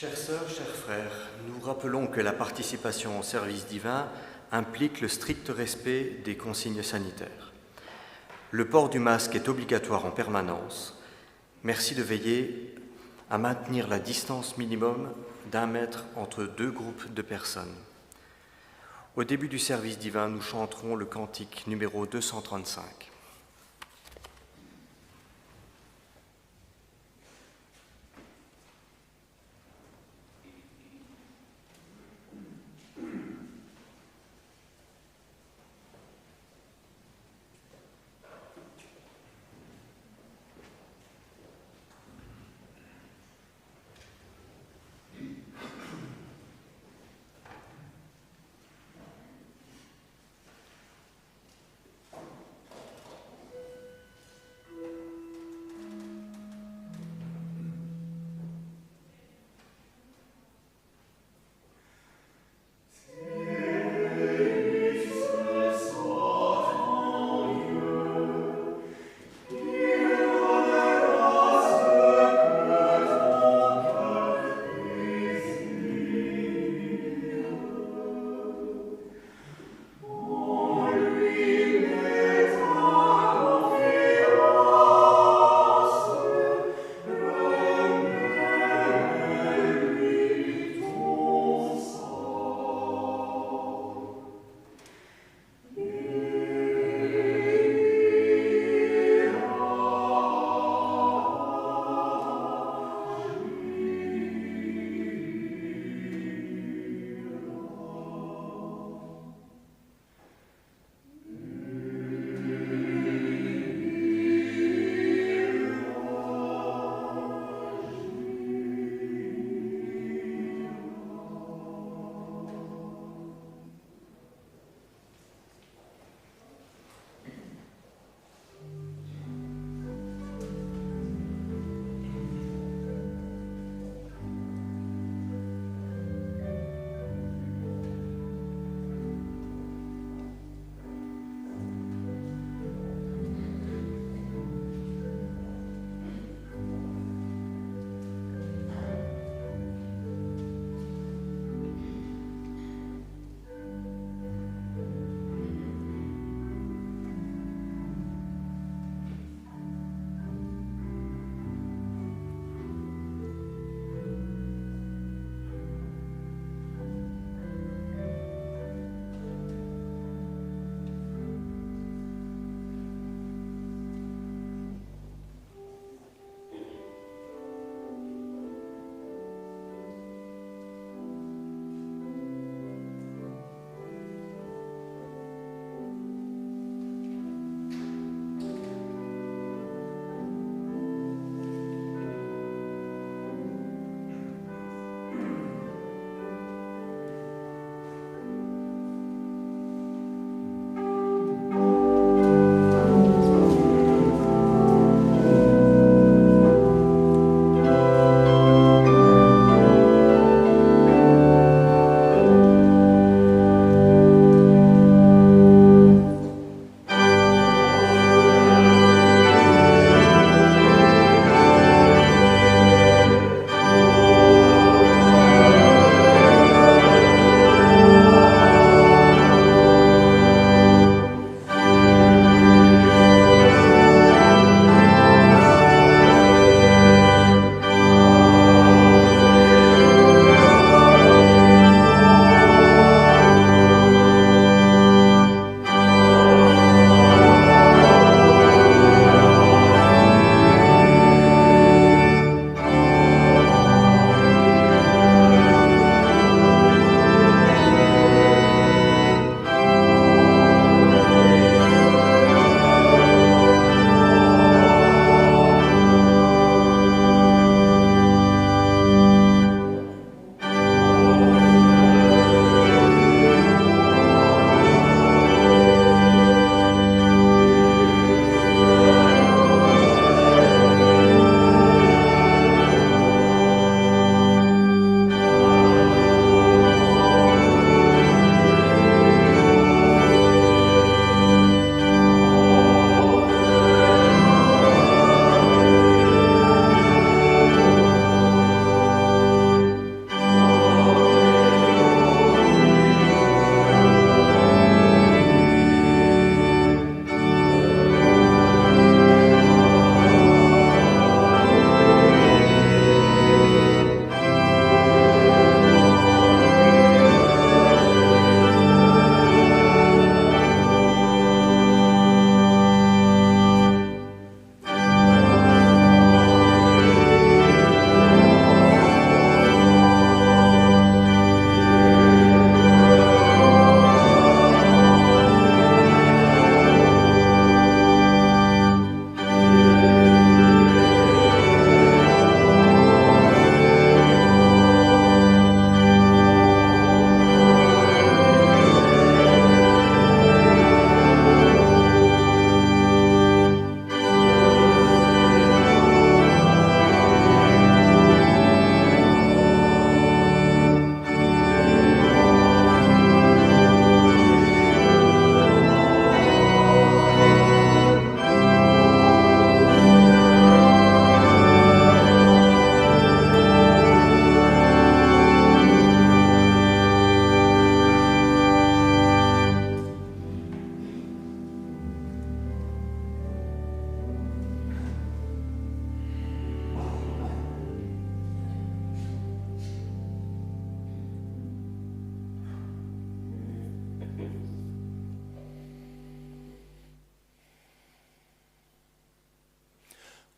Chères sœurs, chers frères, nous rappelons que la participation au service divin implique le strict respect des consignes sanitaires. Le port du masque est obligatoire en permanence. Merci de veiller à maintenir la distance minimum d'1 mètre entre 2 groupes de personnes. Au début du service divin, nous chanterons le cantique numéro 235.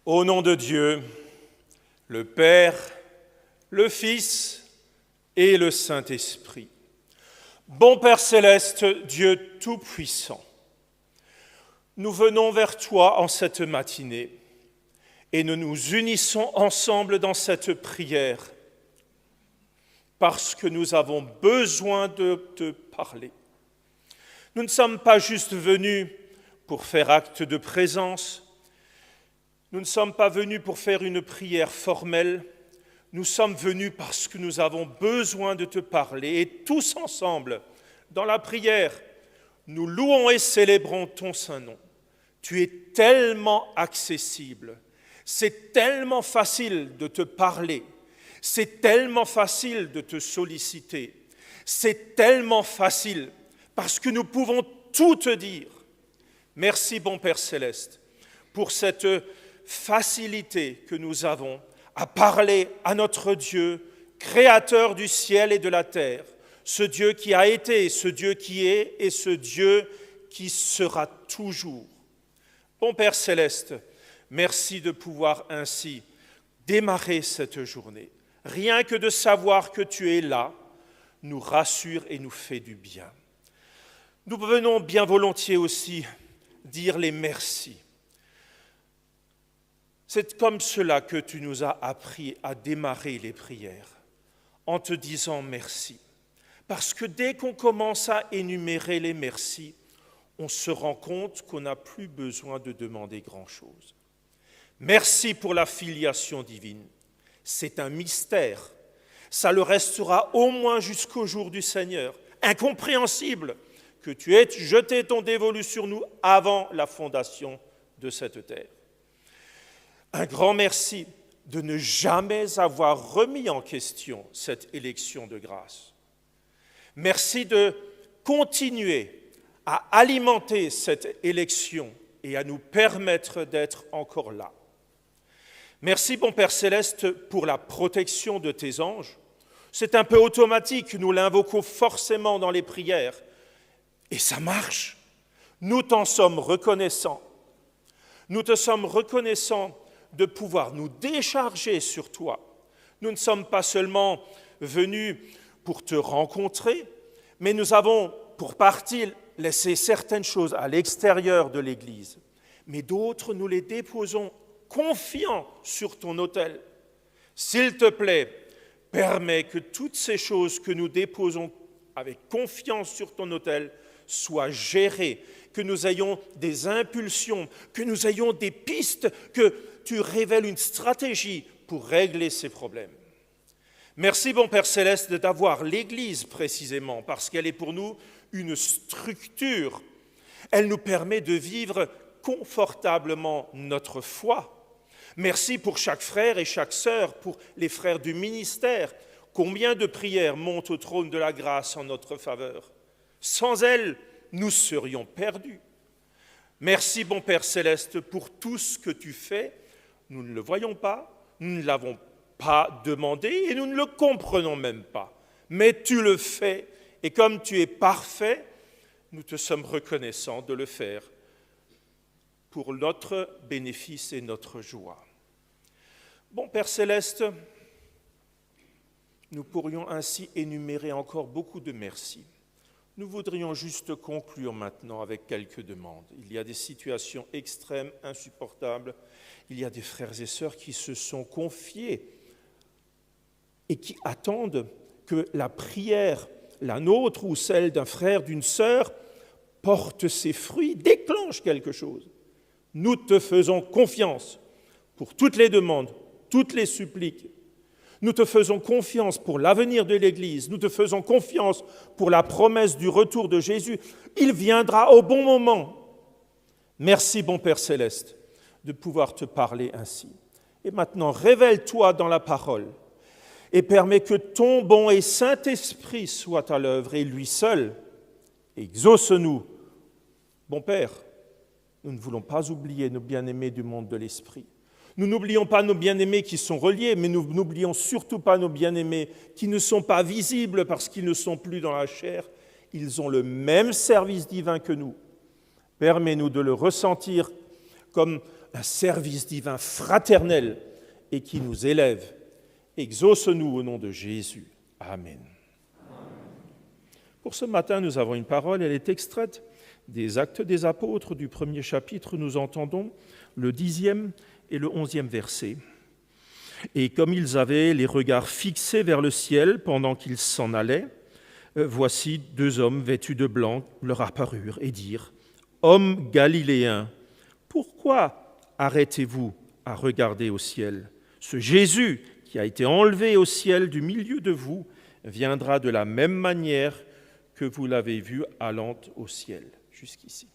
Au nom de Dieu, le Père, le Fils et le Saint-Esprit. Bon Père céleste, Dieu Tout-Puissant, nous venons vers toi en cette matinée et nous nous unissons ensemble dans cette prière parce que nous avons besoin de te parler. Nous ne sommes pas juste venus pour faire acte de présence, nous ne sommes pas venus pour faire une prière formelle, nous sommes venus parce que nous avons besoin de te parler. Et tous ensemble, dans la prière, nous louons et célébrons ton saint nom. Tu es tellement accessible, c'est tellement facile de te parler, c'est tellement facile de te solliciter, c'est tellement facile parce que nous pouvons tout te dire. Merci, bon Père Céleste, pour cette facilité que nous avons à parler à notre Dieu, créateur du ciel et de la terre, ce Dieu qui a été, ce Dieu qui est et ce Dieu qui sera toujours. Bon Père Céleste, merci de pouvoir ainsi démarrer cette journée. Rien que de savoir que tu es là, nous rassure et nous fait du bien. Nous venons bien volontiers aussi dire les merci. C'est comme cela que tu nous as appris à démarrer les prières, en te disant merci. Parce que dès qu'on commence à énumérer les merci, on se rend compte qu'on n'a plus besoin de demander grand-chose. Merci pour la filiation divine. C'est un mystère. Ça le restera au moins jusqu'au jour du Seigneur. Incompréhensible que tu aies jeté ton dévolu sur nous avant la fondation de cette terre. Un grand merci de ne jamais avoir remis en question cette élection de grâce. Merci de continuer à alimenter cette élection et à nous permettre d'être encore là. Merci, bon Père Céleste, pour la protection de tes anges. C'est un peu automatique, nous l'invoquons forcément dans les prières. Et ça marche. Nous t'en sommes reconnaissants. Nous te sommes reconnaissants de pouvoir nous décharger sur toi. Nous ne sommes pas seulement venus pour te rencontrer, mais nous avons, pour partie, laissé certaines choses à l'extérieur de l'Église. Mais d'autres, nous les déposons confiants sur ton autel. S'il te plaît, permets que toutes ces choses que nous déposons avec confiance sur ton autel soient gérées, que nous ayons des impulsions, que nous ayons des pistes, que tu révèles une stratégie pour régler ces problèmes. Merci, bon Père Céleste, d'avoir l'Église précisément, parce qu'elle est pour nous une structure. Elle nous permet de vivre confortablement notre foi. Merci pour chaque frère et chaque sœur, pour les frères du ministère. Combien de prières montent au trône de la grâce en notre faveur? Sans elles, nous serions perdus. Merci, bon Père Céleste, pour tout ce que tu fais. Nous ne le voyons pas, nous ne l'avons pas demandé et nous ne le comprenons même pas. Mais tu le fais et comme tu es parfait, nous te sommes reconnaissants de le faire pour notre bénéfice et notre joie. Bon Père Céleste, nous pourrions ainsi énumérer encore beaucoup de merci. Nous voudrions juste conclure maintenant avec quelques demandes. Il y a des situations extrêmes, insupportables. Il y a des frères et sœurs qui se sont confiés et qui attendent que la prière, la nôtre ou celle d'un frère, d'une sœur, porte ses fruits, déclenche quelque chose. Nous te faisons confiance pour toutes les demandes, toutes les suppliques. Nous te faisons confiance pour l'avenir de l'Église. Nous te faisons confiance pour la promesse du retour de Jésus. Il viendra au bon moment. Merci, bon Père Céleste, de pouvoir te parler ainsi. Et maintenant, révèle-toi dans la parole et permets que ton bon et saint esprit soit à l'œuvre et lui seul. Exauce-nous. Bon Père, nous ne voulons pas oublier nos bien-aimés du monde de l'esprit. Nous n'oublions pas nos bien-aimés qui sont reliés, mais nous n'oublions surtout pas nos bien-aimés qui ne sont pas visibles parce qu'ils ne sont plus dans la chair. Ils ont le même service divin que nous. Permets-nous de le ressentir comme un service divin fraternel et qui nous élève. Exauce-nous au nom de Jésus. Amen. Pour ce matin, nous avons une parole, elle est extraite des Actes des Apôtres du premier chapitre. Nous entendons le 10e et le 11e verset. Et comme ils avaient les regards fixés vers le ciel pendant qu'ils s'en allaient, voici 2 hommes vêtus de blanc leur apparurent et dirent : « Hommes galiléens, pourquoi arrêtez-vous à regarder au ciel ? Ce Jésus qui a été enlevé au ciel du milieu de vous viendra de la même manière que vous l'avez vu allant au ciel. » Jusqu'ici.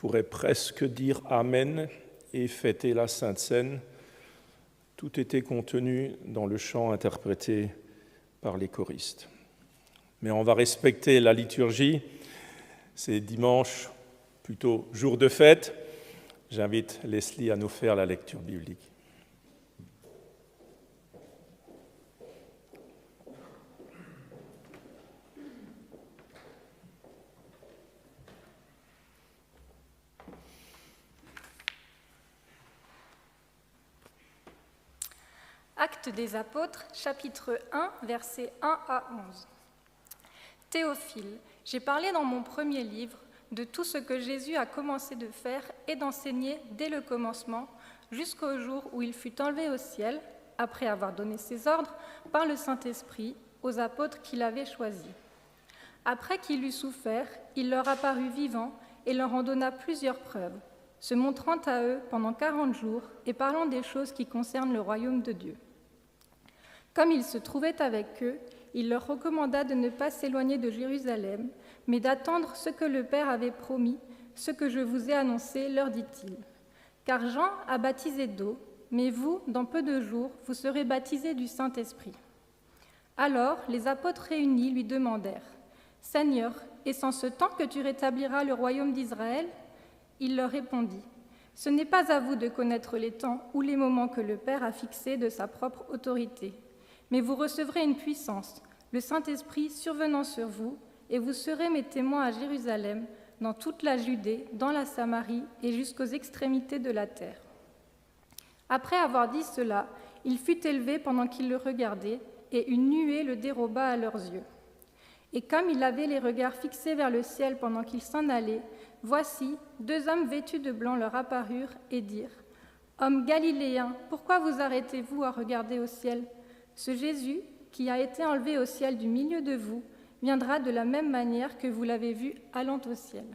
pourrait presque dire Amen et fêter la Sainte Seine. Tout était contenu dans le chant interprété par les choristes. Mais on va respecter la liturgie. C'est dimanche, plutôt jour de fête. J'invite Leslie à nous faire la lecture biblique. Actes des Apôtres, chapitre 1, versets 1 à 11. Théophile, j'ai parlé dans mon premier livre de tout ce que Jésus a commencé de faire et d'enseigner dès le commencement, jusqu'au jour où il fut enlevé au ciel, après avoir donné ses ordres par le Saint-Esprit aux apôtres qu'il avait choisis. Après qu'il eut souffert, il leur apparut vivant et leur en donna plusieurs preuves, se montrant à eux pendant 40 jours et parlant des choses qui concernent le royaume de Dieu. Comme il se trouvait avec eux, il leur recommanda de ne pas s'éloigner de Jérusalem, mais d'attendre ce que le Père avait promis, ce que je vous ai annoncé, leur dit-il. Car Jean a baptisé d'eau, mais vous, dans peu de jours, vous serez baptisés du Saint-Esprit. Alors les apôtres réunis lui demandèrent, « Seigneur, est-ce en ce temps que tu rétabliras le royaume d'Israël ?» Il leur répondit, « Ce n'est pas à vous de connaître les temps ou les moments que le Père a fixés de sa propre autorité. Mais vous recevrez une puissance, le Saint-Esprit survenant sur vous, et vous serez mes témoins à Jérusalem, dans toute la Judée, dans la Samarie et jusqu'aux extrémités de la terre. » Après avoir dit cela, il fut élevé pendant qu'ils le regardaient, et une nuée le déroba à leurs yeux. Et comme il avait les regards fixés vers le ciel pendant qu'ils s'en allaient, voici, 2 hommes vêtus de blanc leur apparurent et dirent, « Hommes galiléens, pourquoi vous arrêtez-vous à regarder au ciel ? Ce Jésus, qui a été enlevé au ciel du milieu de vous, viendra de la même manière que vous l'avez vu allant au ciel. »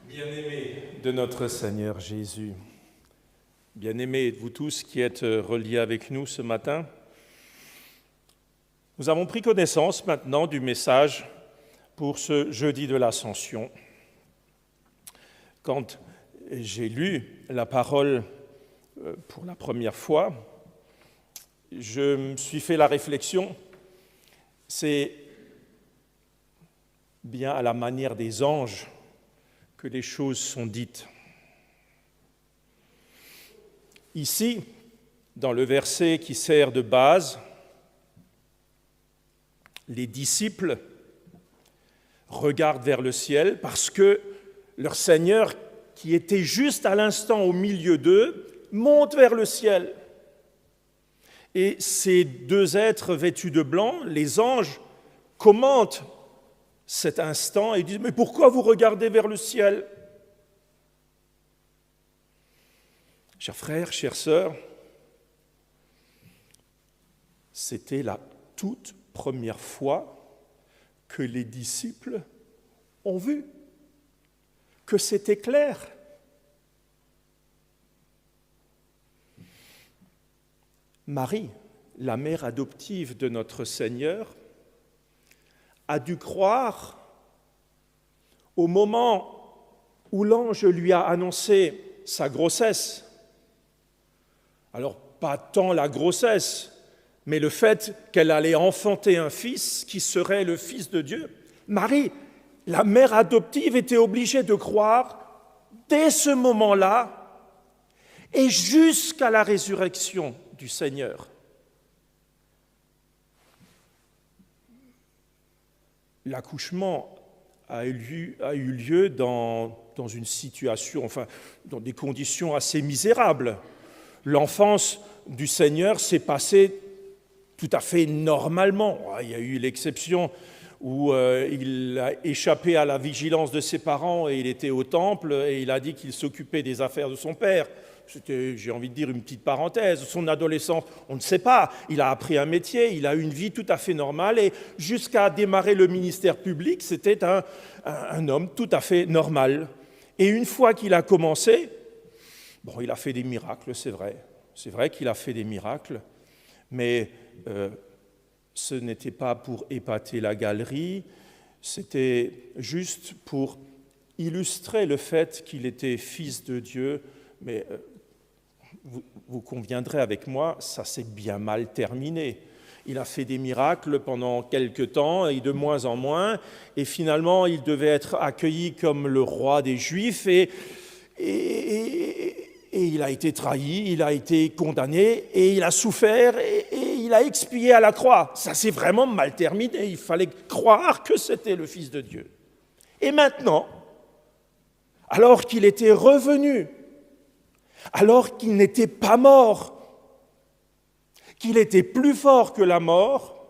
Bien-aimés de notre Seigneur Jésus, bien-aimés vous tous qui êtes reliés avec nous ce matin, nous avons pris connaissance maintenant du message pour ce jeudi de l'Ascension. Quand j'ai lu la parole pour la première fois, je me suis fait la réflexion, c'est bien à la manière des anges que les choses sont dites. Ici, dans le verset qui sert de base, les disciples regardent vers le ciel parce que leur Seigneur, qui était juste à l'instant au milieu d'eux, monte vers le ciel. Et ces 2 êtres vêtus de blanc, les anges, commentent cet instant et disent « Mais pourquoi vous regardez vers le ciel ?» Chers frères, chères sœurs, c'était la toute première fois que les disciples ont vu, que c'était clair. Marie, la mère adoptive de notre Seigneur, a dû croire au moment où l'ange lui a annoncé sa grossesse. Alors, pas tant la grossesse, mais le fait qu'elle allait enfanter un fils qui serait le Fils de Dieu. Marie, la mère adoptive, était obligée de croire dès ce moment-là et jusqu'à la résurrection du Seigneur. L'accouchement a eu lieu dans une situation, dans des conditions assez misérables. L'enfance du Seigneur s'est passée tout à fait normalement. Il y a eu l'exception où il a échappé à la vigilance de ses parents et il était au temple et il a dit qu'il s'occupait des affaires de son père. C'était, j'ai envie de dire, une petite parenthèse. Son adolescence, on ne sait pas. Il a appris un métier, il a eu une vie tout à fait normale et jusqu'à démarrer le ministère public, c'était un homme tout à fait normal. Et une fois qu'il a commencé, il a fait des miracles, c'est vrai. C'est vrai qu'il a fait des miracles, mais ce n'était pas pour épater la galerie, c'était juste pour illustrer le fait qu'il était fils de Dieu, mais vous conviendrez avec moi, ça s'est bien mal terminé. Il a fait des miracles pendant quelque temps, et de moins en moins, et finalement il devait être accueilli comme le roi des Juifs, et il a été trahi, il a été condamné, et il a souffert, et il a expié à la croix. Ça s'est vraiment mal terminé, il fallait croire que c'était le Fils de Dieu. Et maintenant, alors qu'il était revenu, alors qu'il n'était pas mort, qu'il était plus fort que la mort,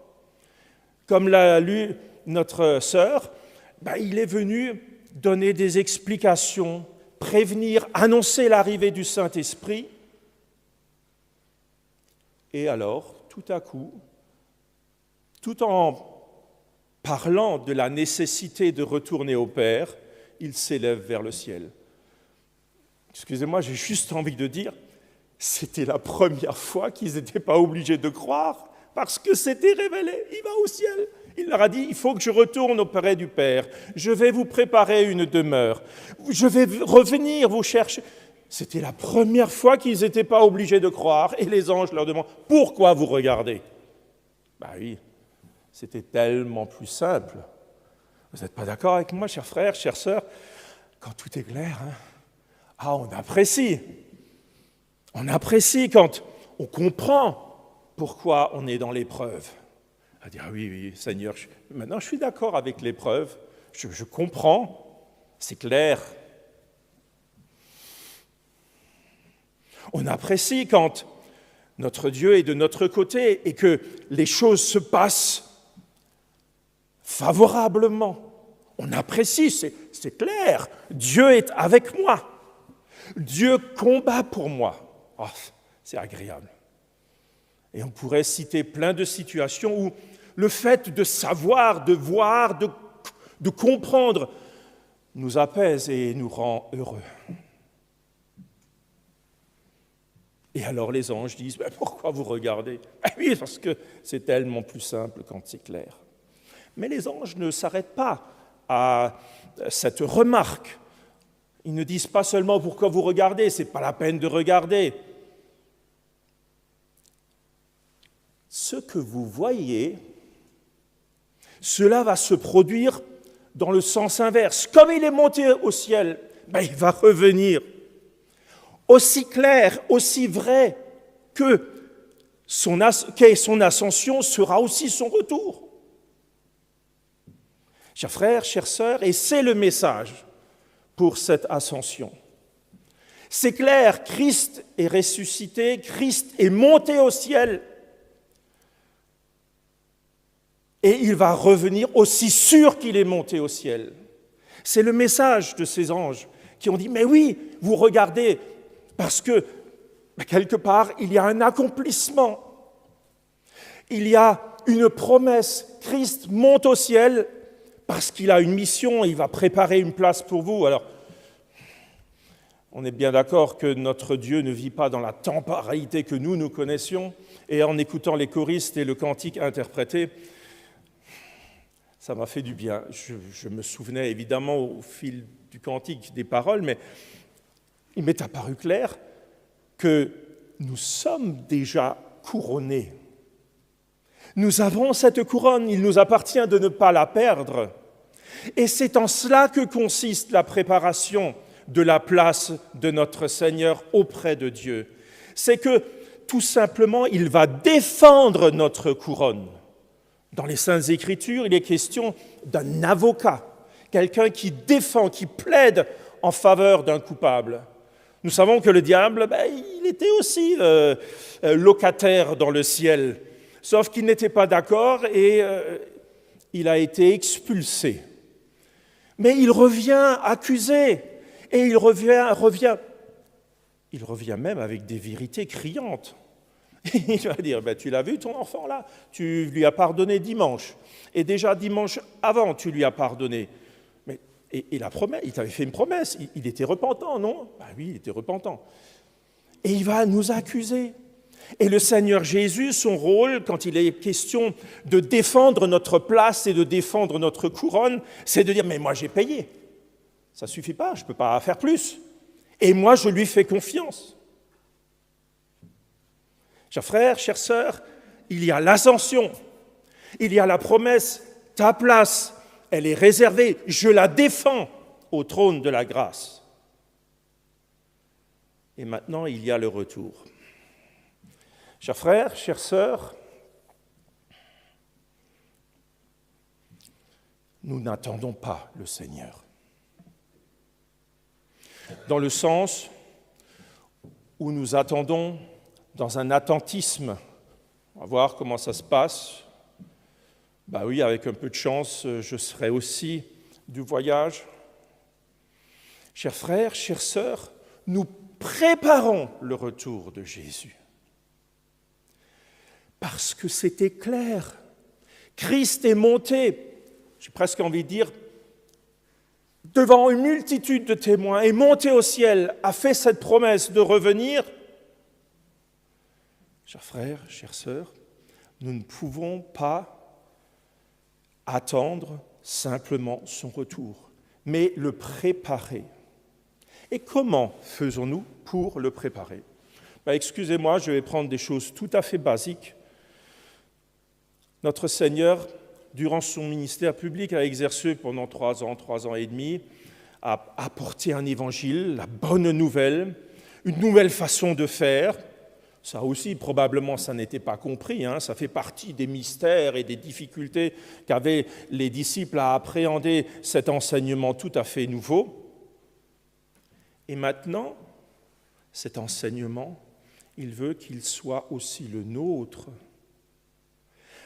comme l'a lu notre sœur, il est venu donner des explications, prévenir, annoncer l'arrivée du Saint-Esprit. Et alors, tout à coup, tout en parlant de la nécessité de retourner au Père, il s'élève vers le ciel. Excusez-moi, j'ai juste envie de dire, c'était la première fois qu'ils n'étaient pas obligés de croire, parce que c'était révélé, il va au ciel. Il leur a dit, il faut que je retourne auprès du Père, je vais vous préparer une demeure, je vais revenir vous chercher. C'était la première fois qu'ils n'étaient pas obligés de croire, et les anges leur demandent, pourquoi vous regardez ? Oui, c'était tellement plus simple. Vous n'êtes pas d'accord avec moi, chers frères, chères sœurs ? Quand tout est clair, on apprécie. On apprécie quand on comprend pourquoi on est dans l'épreuve. À dire, oui, Seigneur, maintenant je suis d'accord avec l'épreuve, je comprends, c'est clair. On apprécie quand notre Dieu est de notre côté et que les choses se passent favorablement. On apprécie, c'est clair, Dieu est avec moi. Dieu combat pour moi. C'est agréable. Et on pourrait citer plein de situations où le fait de savoir, de voir, de comprendre nous apaise et nous rend heureux. Et alors les anges disent, pourquoi vous regardez ? Oui, parce que c'est tellement plus simple quand c'est clair. Mais les anges ne s'arrêtent pas à cette remarque. Ils ne disent pas seulement pourquoi vous regardez, ce n'est pas la peine de regarder. Ce que vous voyez, cela va se produire dans le sens inverse. Comme il est monté au ciel, il va revenir. Aussi clair, aussi vrai qu'est son ascension sera aussi son retour. Chers frères, chères sœurs, et c'est le message pour cette ascension. C'est clair, Christ est ressuscité, Christ est monté au ciel et il va revenir aussi sûr qu'il est monté au ciel. C'est le message de ces anges qui ont dit, mais oui, vous regardez, parce que quelque part, il y a un accomplissement, il y a une promesse. Christ monte au ciel parce qu'il a une mission, il va préparer une place pour vous. Alors, on est bien d'accord que notre Dieu ne vit pas dans la temporalité que nous connaissions. Et en écoutant les choristes et le cantique interprété, ça m'a fait du bien. Je me souvenais évidemment au fil du cantique des paroles, mais il m'est apparu clair que nous sommes déjà couronnés. Nous avons cette couronne, il nous appartient de ne pas la perdre. Et c'est en cela que consiste la préparation de la place de notre Seigneur auprès de Dieu. C'est que, tout simplement, il va défendre notre couronne. Dans les Saintes Écritures, il est question d'un avocat, quelqu'un qui défend, qui plaide en faveur d'un coupable. Nous savons que le diable, il était aussi locataire dans le ciel, sauf qu'il n'était pas d'accord et il a été expulsé. Mais il revient accusé, et il revient même avec des vérités criantes. Il va dire, tu l'as vu ton enfant là, tu lui as pardonné dimanche, et déjà dimanche avant tu lui as pardonné. Et la promesse, il t'avait fait une promesse, il était repentant, non ? Oui, il était repentant. Et il va nous accuser. Et le Seigneur Jésus, son rôle, quand il est question de défendre notre place et de défendre notre couronne, c'est de dire, mais moi j'ai payé. Ça ne suffit pas, je ne peux pas faire plus. Et moi, je lui fais confiance. Chers frères, chères sœurs, il y a l'ascension, il y a la promesse, ta place, elle est réservée, je la défends au trône de la grâce. Et maintenant, il y a le retour. Chers frères, chères sœurs, nous n'attendons pas le Seigneur. Dans le sens où nous attendons dans un attentisme. On va voir comment ça se passe. Oui, avec un peu de chance, je serai aussi du voyage. Chers frères, chères sœurs, nous préparons le retour de Jésus. Parce que c'était clair. Christ est monté, j'ai presque envie de dire, devant une multitude de témoins, est monté au ciel, a fait cette promesse de revenir. Chers frères, chères sœurs, nous ne pouvons pas attendre simplement son retour, mais le préparer. Et comment faisons-nous pour le préparer ? Excusez-moi, je vais prendre des choses tout à fait basiques. Notre Seigneur, durant son ministère public, a exercé pendant 3 ans et demi, a apporté un évangile, la bonne nouvelle, une nouvelle façon de faire. Ça aussi, probablement, ça n'était pas compris. Ça fait partie des mystères et des difficultés qu'avaient les disciples à appréhender cet enseignement tout à fait nouveau. Et maintenant, cet enseignement, il veut qu'il soit aussi le nôtre.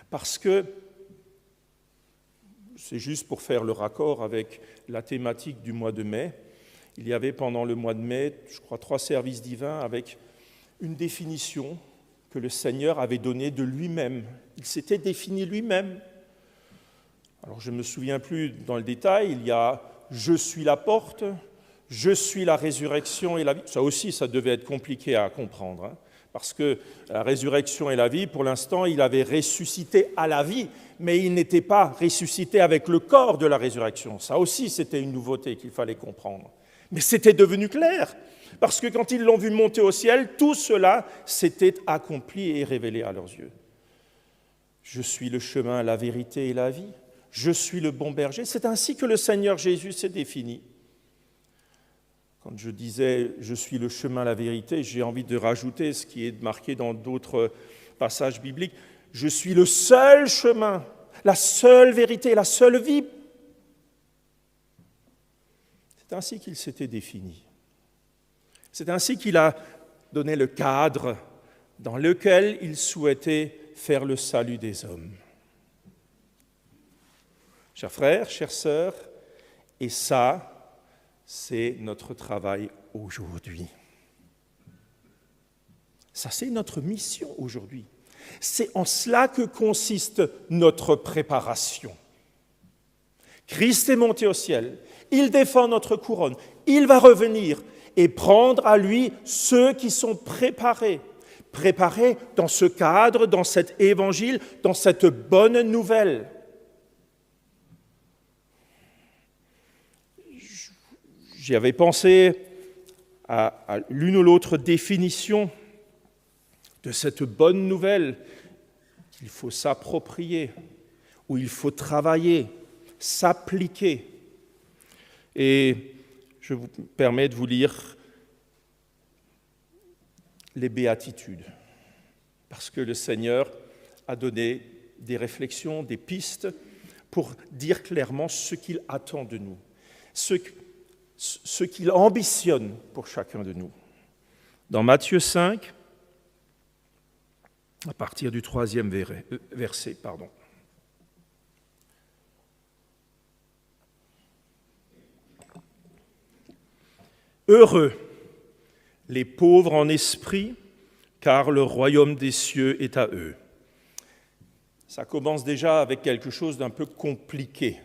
Parce que, c'est juste pour faire le raccord avec la thématique du mois de mai, il y avait pendant le mois de mai, je crois, 3 services divins avec une définition que le Seigneur avait donnée de lui-même. Il s'était défini lui-même. Alors je ne me souviens plus dans le détail, il y a « je suis la porte »,« je suis la résurrection et la vie ». Ça aussi, ça devait être compliqué à comprendre, parce que la résurrection et la vie, pour l'instant, il avait ressuscité à la vie, mais il n'était pas ressuscité avec le corps de la résurrection. Ça aussi, c'était une nouveauté qu'il fallait comprendre. Mais c'était devenu clair, parce que quand ils l'ont vu monter au ciel, tout cela s'était accompli et révélé à leurs yeux. Je suis le chemin, la vérité et la vie. Je suis le bon berger. C'est ainsi que le Seigneur Jésus s'est défini. Quand je disais « je suis le chemin, la vérité », j'ai envie de rajouter ce qui est marqué dans d'autres passages bibliques. Je suis le seul chemin, la seule vérité, la seule vie. C'est ainsi qu'il s'était défini. C'est ainsi qu'il a donné le cadre dans lequel il souhaitait faire le salut des hommes. Chers frères, chères sœurs, et ça, c'est notre travail aujourd'hui. Ça, c'est notre mission aujourd'hui. C'est en cela que consiste notre préparation. Christ est monté au ciel, il défend notre couronne, il va revenir et prendre à lui ceux qui sont préparés dans ce cadre, dans cet évangile, dans cette bonne nouvelle. J'y avais pensé à l'une ou l'autre définition de cette bonne nouvelle qu'il faut s'approprier, où il faut travailler, s'appliquer. Et je vous permets de vous lire les béatitudes, parce que le Seigneur a donné des réflexions, des pistes pour dire clairement ce qu'il attend de nous, ce qu'il ambitionne pour chacun de nous. Dans Matthieu 5, à partir du 3e verset, Heureux les pauvres en esprit, car le royaume des cieux est à eux. Ça commence déjà avec quelque chose d'un peu compliqué.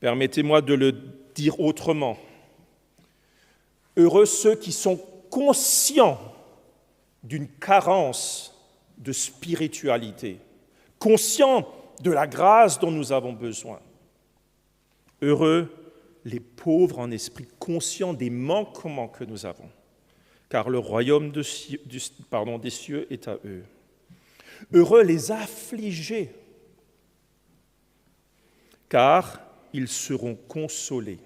Permettez-moi de le dire autrement. Heureux ceux qui sont conscients d'une carence de spiritualité, conscients de la grâce dont nous avons besoin. Heureux les pauvres en esprit, conscients des manquements que nous avons, car le royaume des cieux est à eux. Heureux les affligés, car ils seront consolés.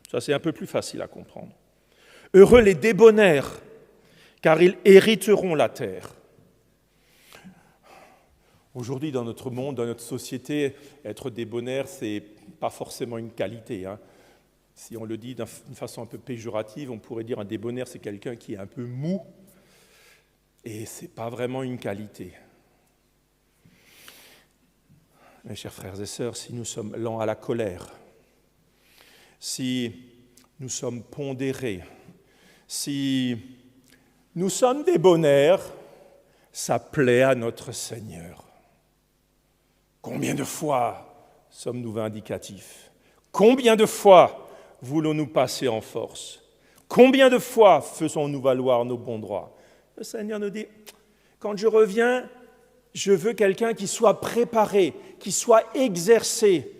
Ça, c'est un peu plus facile à comprendre. Heureux les débonnaires, car ils hériteront la terre. Aujourd'hui, dans notre monde, dans notre société, être débonnaire, ce n'est pas forcément une qualité. Si on le dit d'une façon un peu péjorative, on pourrait dire un débonnaire, c'est quelqu'un qui est un peu mou, et ce n'est pas vraiment une qualité. Mes chers frères et sœurs, si nous sommes lents à la colère, si nous sommes pondérés, si nous sommes débonnaires, ça plaît à notre Seigneur. Combien de fois sommes-nous vindicatifs? Combien de fois voulons-nous passer en force? Combien de fois faisons-nous valoir nos bons droits? Le Seigneur nous dit, quand je reviens, je veux quelqu'un qui soit préparé, qui soit exercé,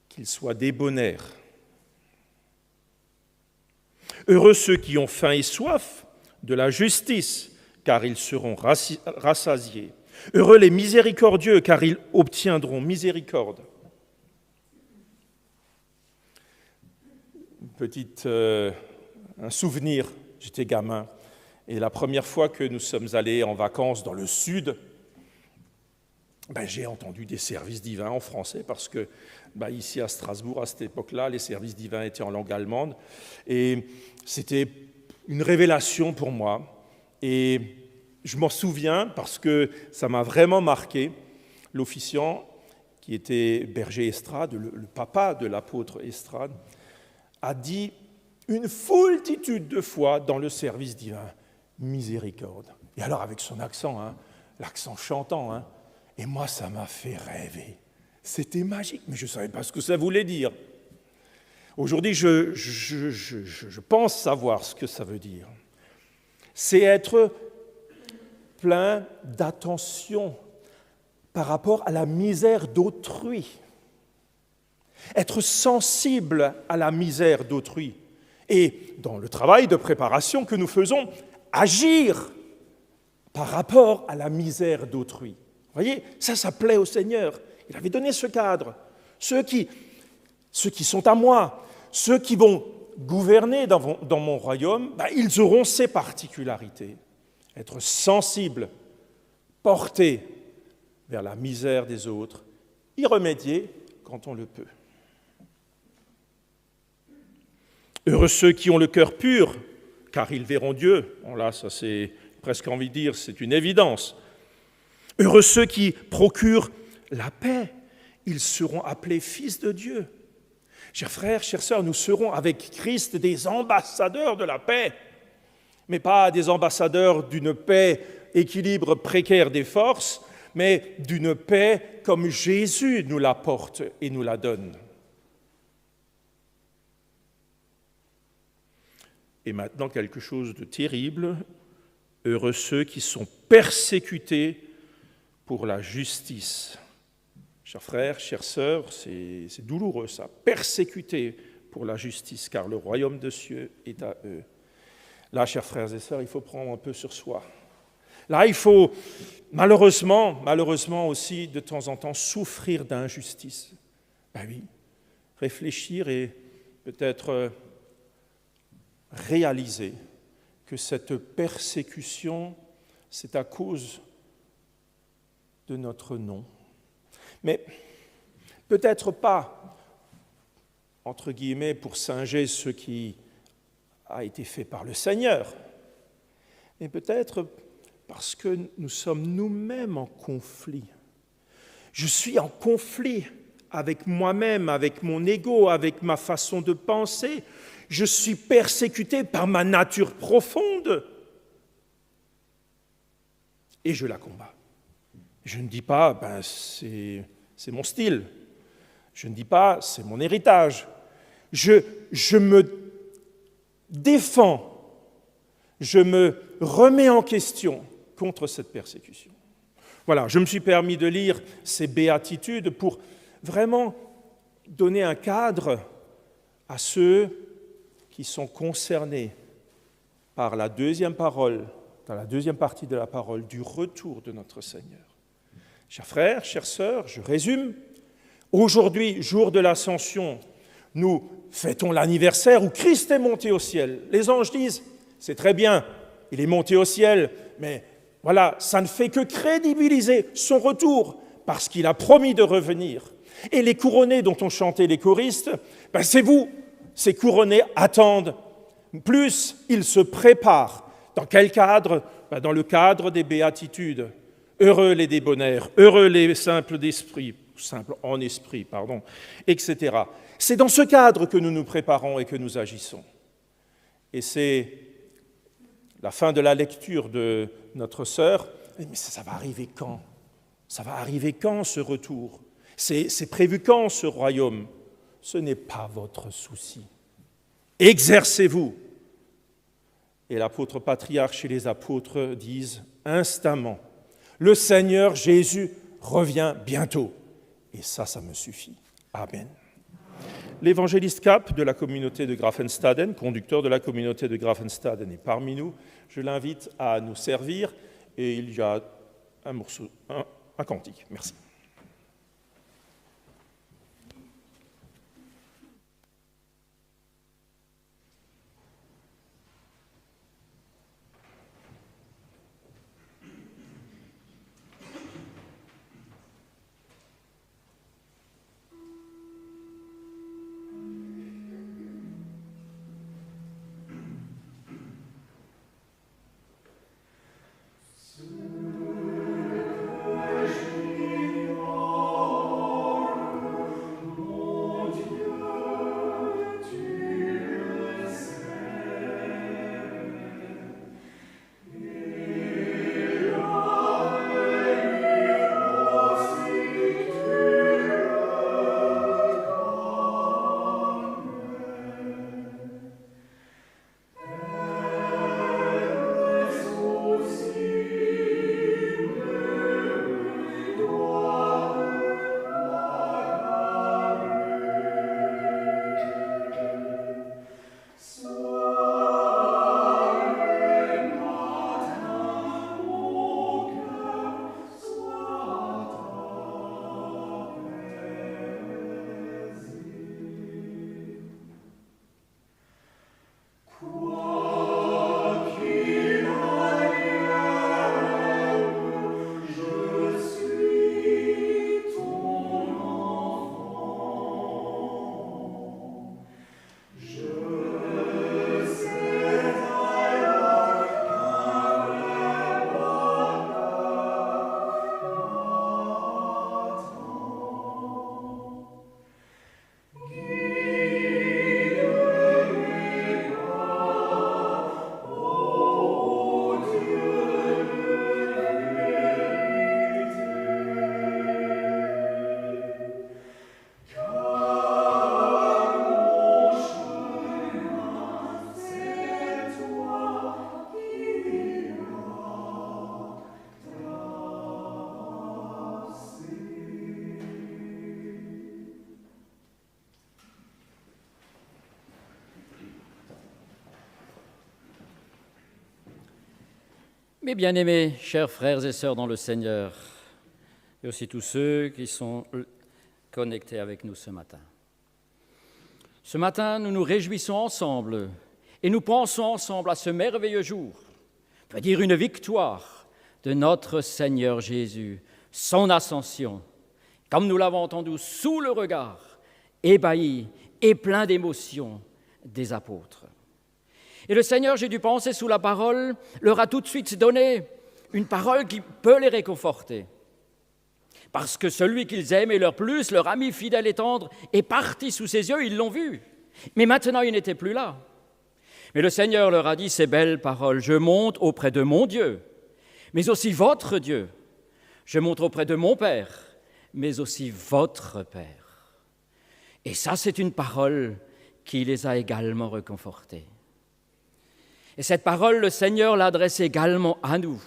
qu'il soit débonnaire. Heureux ceux qui ont faim et soif de la justice, car ils seront rassasiés. Heureux les miséricordieux, car ils obtiendront miséricorde. Un souvenir, j'étais gamin, et la première fois que nous sommes allés en vacances dans le sud, j'ai entendu des services divins en français, parce que ici à Strasbourg, à cette époque-là, les services divins étaient en langue allemande, et c'était une révélation pour moi. Et je m'en souviens parce que ça m'a vraiment marqué. L'officiant, qui était Berger Estrade, le papa de l'apôtre Estrade, a dit une foultitude de fois dans le service divin, miséricorde. Et alors avec son accent, l'accent chantant, et moi ça m'a fait rêver. C'était magique, mais je ne savais pas ce que ça voulait dire. Aujourd'hui, je pense savoir ce que ça veut dire. C'est être plein d'attention par rapport à la misère d'autrui. Être sensible à la misère d'autrui. Et dans le travail de préparation que nous faisons, agir par rapport à la misère d'autrui. Vous voyez, ça plaît au Seigneur. Il avait donné ce cadre. Ceux qui sont à moi, ceux qui vont gouverner dans mon royaume, ils auront ces particularités. Être sensible, porté vers la misère des autres, y remédier quand on le peut. Heureux ceux qui ont le cœur pur, car ils verront Dieu. Bon, là, ça c'est presque envie de dire, c'est une évidence. Heureux ceux qui procurent la paix, ils seront appelés fils de Dieu. Chers frères, chères sœurs, nous serons avec Christ des ambassadeurs de la paix. mais pas des ambassadeurs d'une paix, équilibre précaire des forces, mais d'une paix comme Jésus nous l'apporte et nous la donne. Et maintenant, quelque chose de terrible, heureux ceux qui sont persécutés pour la justice. Chers frères, chères sœurs, c'est douloureux ça, persécutés pour la justice, car le royaume des cieux est à eux. Là, chers frères et sœurs, il faut prendre un peu sur soi. Là, il faut malheureusement aussi, de temps en temps, souffrir d'injustice. Ben oui, réfléchir et peut-être réaliser que cette persécution, c'est à cause de notre nom. Mais peut-être pas, entre guillemets, pour singer ce qui a été fait par le Seigneur, mais peut-être parce que nous sommes nous-mêmes en conflit. Je suis en conflit avec moi-même, avec mon ego, avec ma façon de penser. Je suis persécuté par ma nature profonde et je la combats. Je ne dis pas, c'est mon style. Je ne dis pas, c'est mon héritage. Je me défends, je me remets en question contre cette persécution. Voilà, je me suis permis de lire ces béatitudes pour vraiment donner un cadre à ceux qui sont concernés par la deuxième parole, dans la deuxième partie de la parole, du retour de notre Seigneur. Chers frères, chères sœurs, je résume. Aujourd'hui, jour de l'Ascension, nous fêtons l'anniversaire où Christ est monté au ciel. Les anges disent, c'est très bien, il est monté au ciel, mais voilà, ça ne fait que crédibiliser son retour, parce qu'il a promis de revenir. Et les couronnés dont ont chanté les choristes, c'est vous, ces couronnés attendent. Plus, ils se préparent. Dans quel cadre ? Dans le cadre des béatitudes. Heureux les débonnaires, heureux les simples d'esprit, etc. C'est dans ce cadre que nous nous préparons et que nous agissons. Et c'est la fin de la lecture de notre sœur. Mais ça va arriver quand ? Ça va arriver quand ce retour ? C'est prévu quand ce royaume ? Ce n'est pas votre souci. Exercez-vous. Et l'apôtre patriarche et les apôtres disent instamment, le Seigneur Jésus revient bientôt. Et ça me suffit. Amen. L'évangéliste Cap de la communauté de Grafenstaden, conducteur de la communauté de Grafenstaden, est parmi nous. Je l'invite à nous servir et il y a un cantique. Merci. Mes bien-aimés, chers frères et sœurs dans le Seigneur, et aussi tous ceux qui sont connectés avec nous ce matin. Ce matin, nous nous réjouissons ensemble et nous pensons ensemble à ce merveilleux jour, on peut dire une victoire de notre Seigneur Jésus, son ascension, comme nous l'avons entendu sous le regard ébahi et plein d'émotion des apôtres. Et le Seigneur, j'ai dû penser sous la parole, leur a tout de suite donné une parole qui peut les réconforter. Parce que celui qu'ils aimaient leur plus, leur ami fidèle et tendre, est parti sous ses yeux, ils l'ont vu. Mais maintenant, il n'était plus là. Mais le Seigneur leur a dit ces belles paroles, « Je monte auprès de mon Dieu, mais aussi votre Dieu. Je monte auprès de mon Père, mais aussi votre Père. » Et ça, c'est une parole qui les a également réconfortés. Et cette parole, le Seigneur l'adresse également à nous.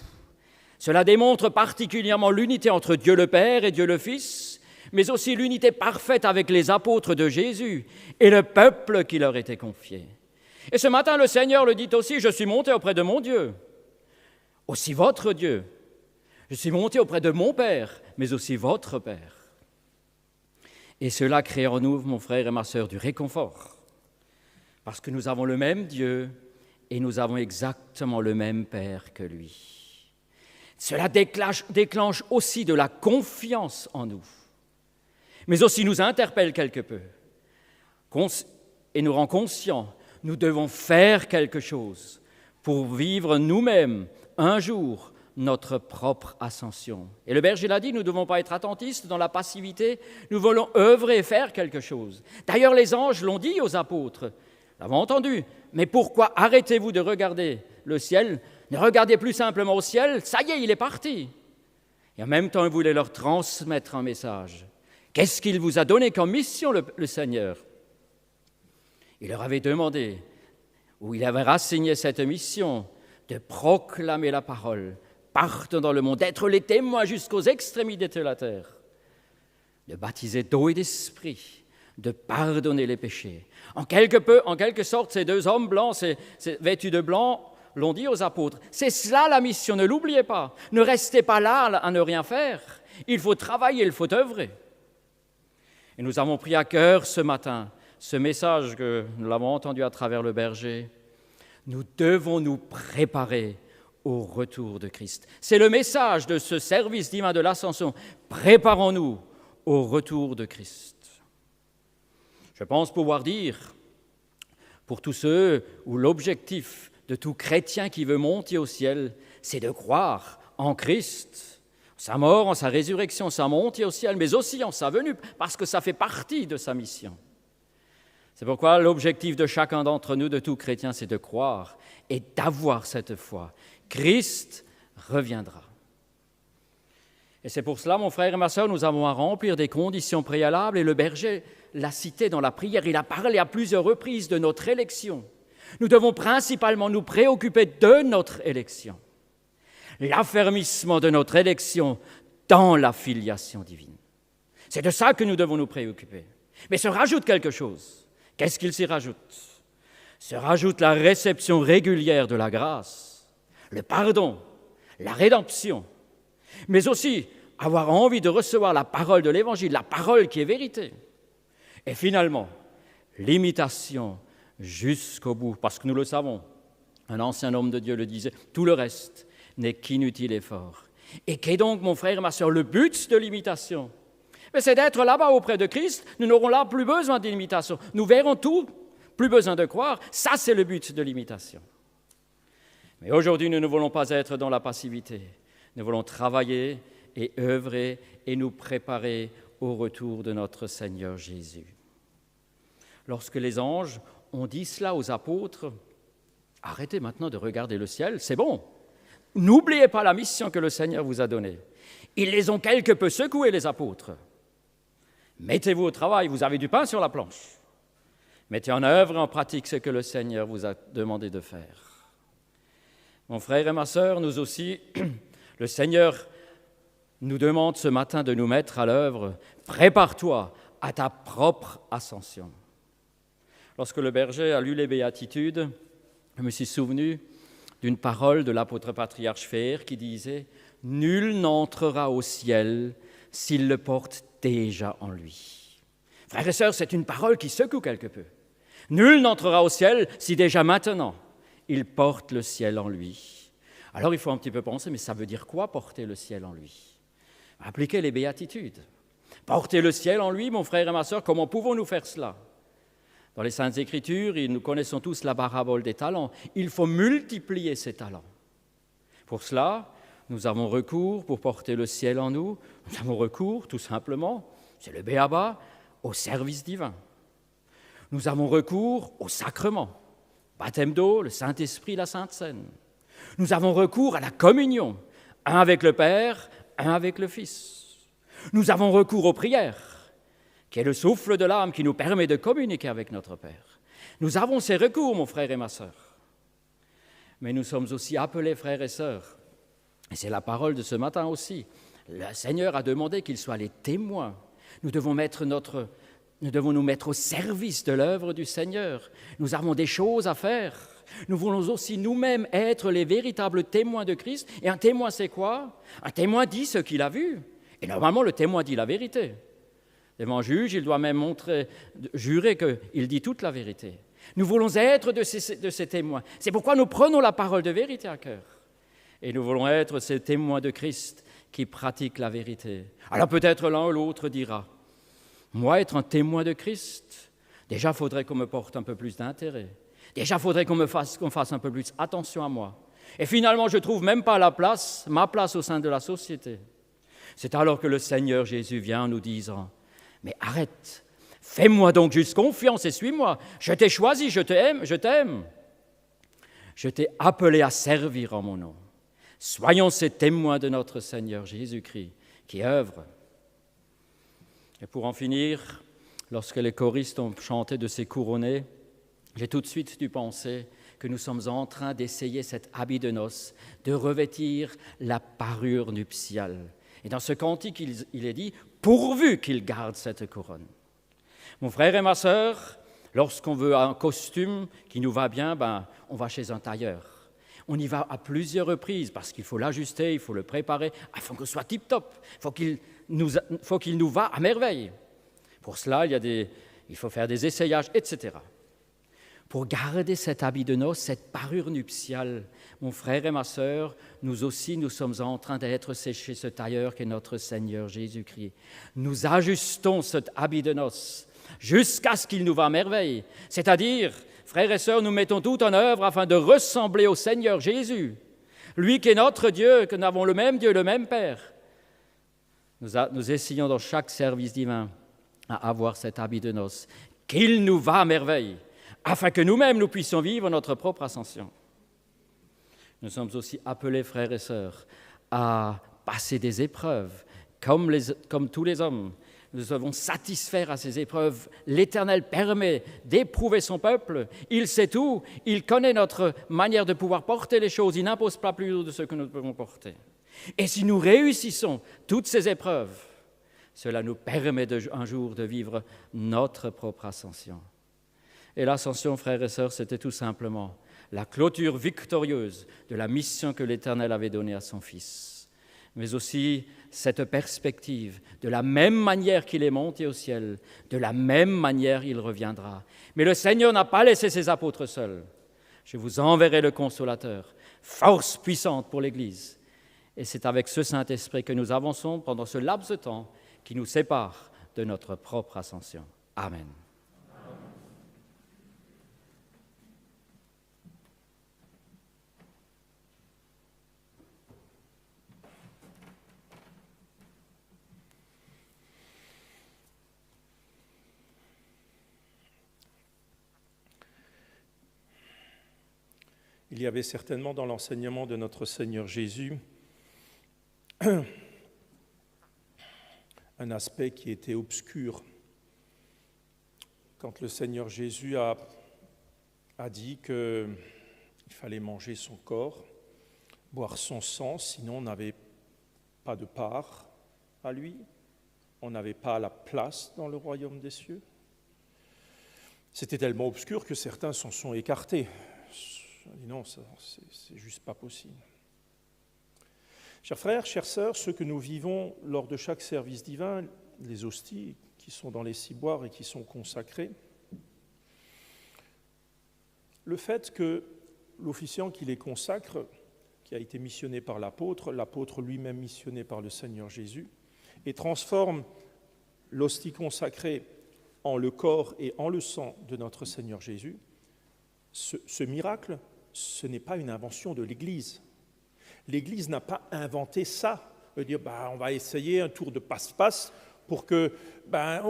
Cela démontre particulièrement l'unité entre Dieu le Père et Dieu le Fils, mais aussi l'unité parfaite avec les apôtres de Jésus et le peuple qui leur était confié. Et ce matin, le Seigneur le dit aussi, « Je suis monté auprès de mon Dieu, aussi votre Dieu. Je suis monté auprès de mon Père, mais aussi votre Père. » Et cela crée en nous, mon frère et ma sœur, du réconfort, parce que nous avons le même Dieu et nous avons exactement le même Père que lui. Cela déclenche aussi de la confiance en nous, mais aussi nous interpelle quelque peu et nous rend conscients, nous devons faire quelque chose pour vivre nous-mêmes un jour notre propre ascension. Et le berger l'a dit, nous ne devons pas être attentistes dans la passivité, nous voulons œuvrer et faire quelque chose. D'ailleurs, les anges l'ont dit aux apôtres, nous l'avons entendu, mais pourquoi arrêtez-vous de regarder le ciel? Ne regardez plus simplement au ciel, ça y est, il est parti. Et en même temps, il voulait leur transmettre un message. Qu'est-ce qu'il vous a donné comme mission, le Seigneur? Il leur avait demandé, ou il avait assigné cette mission, de proclamer la parole partout dans le monde, d'être les témoins jusqu'aux extrémités de la terre, de baptiser d'eau et d'esprit, de pardonner les péchés. En quelque sorte, ces deux hommes blancs, vêtus de blanc, l'ont dit aux apôtres. C'est cela la mission, ne l'oubliez pas. Ne restez pas là à ne rien faire. Il faut travailler, il faut œuvrer. Et nous avons pris à cœur ce matin ce message que nous l'avons entendu à travers le berger. Nous devons nous préparer au retour de Christ. C'est le message de ce service divin de l'Ascension. Préparons-nous au retour de Christ. Je pense pouvoir dire, pour tous ceux où l'objectif de tout chrétien qui veut monter au ciel, c'est de croire en Christ, sa mort, en sa résurrection, sa montée au ciel, mais aussi en sa venue, parce que ça fait partie de sa mission. C'est pourquoi l'objectif de chacun d'entre nous, de tout chrétien, c'est de croire et d'avoir cette foi. Christ reviendra. Et c'est pour cela, mon frère et ma sœur, nous avons à remplir des conditions préalables, et le berger l'a cité dans la prière, il a parlé à plusieurs reprises de notre élection. Nous devons principalement nous préoccuper de notre élection, l'affermissement de notre élection dans la filiation divine. C'est de ça que nous devons nous préoccuper. Mais se rajoute quelque chose. Qu'est-ce qu'il s'y rajoute? Se rajoute la réception régulière de la grâce, le pardon, la rédemption, mais aussi avoir envie de recevoir la parole de l'Évangile, la parole qui est vérité. Et finalement, l'imitation jusqu'au bout, parce que nous le savons, un ancien homme de Dieu le disait, tout le reste n'est qu'inutile effort. Et qu'est donc, mon frère et ma sœur, le but de l'imitation? Mais c'est d'être là-bas auprès de Christ, nous n'aurons là plus besoin d'imitation, nous verrons tout, plus besoin de croire, ça c'est le but de l'imitation. Mais aujourd'hui, nous ne voulons pas être dans la passivité, nous voulons travailler et œuvrer et nous préparer au retour de notre Seigneur Jésus. Lorsque les anges ont dit cela aux apôtres, arrêtez maintenant de regarder le ciel, c'est bon. N'oubliez pas la mission que le Seigneur vous a donnée. Ils les ont quelque peu secoués, les apôtres. Mettez-vous au travail, vous avez du pain sur la planche. Mettez en œuvre et en pratique ce que le Seigneur vous a demandé de faire. Mon frère et ma sœur, nous aussi, le Seigneur nous demande ce matin de nous mettre à l'œuvre. Prépare-toi à ta propre ascension. Lorsque le berger a lu les béatitudes, je me suis souvenu d'une parole de l'apôtre patriarche Fér qui disait « Nul n'entrera au ciel s'il le porte déjà en lui ». Frères et sœurs, c'est une parole qui secoue quelque peu. Nul n'entrera au ciel si déjà maintenant il porte le ciel en lui. Alors il faut un petit peu penser, mais ça veut dire quoi porter le ciel en lui? Appliquer les béatitudes. Porter le ciel en lui, mon frère et ma sœur, comment pouvons-nous faire cela? Dans les Saintes Écritures, nous connaissons tous la parabole des talents. Il faut multiplier ces talents. Pour cela, nous avons recours, pour porter le ciel en nous, nous avons recours, tout simplement, c'est le béaba, au service divin. Nous avons recours au sacrement, baptême d'eau, le Saint-Esprit, la Sainte Seine. Nous avons recours à la communion, un avec le Père, un avec le Fils. Nous avons recours aux prières, qui est le souffle de l'âme qui nous permet de communiquer avec notre Père. Nous avons ces recours, mon frère et ma sœur. Mais nous sommes aussi appelés, frères et sœurs, et c'est la parole de ce matin aussi, le Seigneur a demandé qu'ils soient les témoins. Nous devons nous mettre au service de l'œuvre du Seigneur. Nous avons des choses à faire. Nous voulons aussi nous-mêmes être les véritables témoins de Christ. Et un témoin, c'est quoi? Un témoin dit ce qu'il a vu. Et normalement, le témoin dit la vérité. Devant un juge, il doit même jurer qu'il dit toute la vérité. Nous voulons être de ces témoins. C'est pourquoi nous prenons la parole de vérité à cœur. Et nous voulons être ces témoins de Christ qui pratiquent la vérité. Alors peut-être l'un ou l'autre dira, moi, être un témoin de Christ, déjà, il faudrait qu'on me porte un peu plus d'intérêt. Déjà, il faudrait qu'on fasse un peu plus attention à moi. Et finalement, je ne trouve même pas ma place au sein de la société. C'est alors que le Seigneur Jésus vient en nous disant, mais arrête, fais-moi donc juste confiance et suis-moi. Je t'ai choisi, je t'aime. Je t'ai appelé à servir en mon nom. Soyons ces témoins de notre Seigneur Jésus-Christ qui œuvre. Et pour en finir, lorsque les choristes ont chanté de ces couronnés, j'ai tout de suite dû penser que nous sommes en train d'essayer cet habit de noces, de revêtir la parure nuptiale. Et dans ce cantique, il est dit « pourvu qu'il garde cette couronne ». Mon frère et ma sœur, lorsqu'on veut un costume qui nous va bien, on va chez un tailleur. On y va à plusieurs reprises parce qu'il faut l'ajuster, il faut le préparer afin que ce soit tip-top. Il faut qu'il nous va à merveille. Pour cela, il faut faire des essayages, etc. Pour garder cet habit de noces, cette parure nuptiale, mon frère et ma sœur, nous aussi, nous sommes en train d'être chez ce tailleur qui est notre Seigneur Jésus-Christ. Nous ajustons cet habit de noces jusqu'à ce qu'il nous va à merveille. C'est-à-dire, frères et sœurs, nous mettons tout en œuvre afin de ressembler au Seigneur Jésus, lui qui est notre Dieu, que nous avons le même Dieu, le même Père. Nous essayons dans chaque service divin à avoir cet habit de noces, qu'il nous va à merveille, afin que nous-mêmes nous puissions vivre notre propre ascension. Nous sommes aussi appelés, frères et sœurs, à passer des épreuves, comme tous les hommes. Nous devons satisfaire à ces épreuves. L'Éternel permet d'éprouver son peuple. Il sait tout. Il connaît notre manière de pouvoir porter les choses. Il n'impose pas plus de ce que nous pouvons porter. Et si nous réussissons toutes ces épreuves, cela nous permet un jour de vivre notre propre ascension. Et l'ascension, frères et sœurs, c'était tout simplement la clôture victorieuse de la mission que l'Éternel avait donnée à son Fils. Mais aussi cette perspective, de la même manière qu'il est monté au ciel, de la même manière il reviendra. Mais le Seigneur n'a pas laissé ses apôtres seuls. Je vous enverrai le Consolateur, force puissante pour l'Église. Et c'est avec ce Saint-Esprit que nous avançons pendant ce laps de temps qui nous sépare de notre propre ascension. Amen. Il y avait certainement dans l'enseignement de notre Seigneur Jésus un aspect qui était obscur. Quand le Seigneur Jésus a dit qu'il fallait manger son corps, boire son sang, sinon on n'avait pas de part à lui, on n'avait pas la place dans le royaume des cieux. C'était tellement obscur que certains s'en sont écartés. Je dis non, ça, c'est juste pas possible. Chers frères, chères sœurs, ce que nous vivons lors de chaque service divin, les hosties qui sont dans les ciboires et qui sont consacrées, le fait que l'officiant qui les consacre, qui a été missionné par l'apôtre lui-même missionné par le Seigneur Jésus, et transforme l'hostie consacrée en le corps et en le sang de notre Seigneur Jésus, ce miracle, ce n'est pas une invention de l'Église. L'Église n'a pas inventé ça. On va dire, on va essayer un tour de passe-passe pour que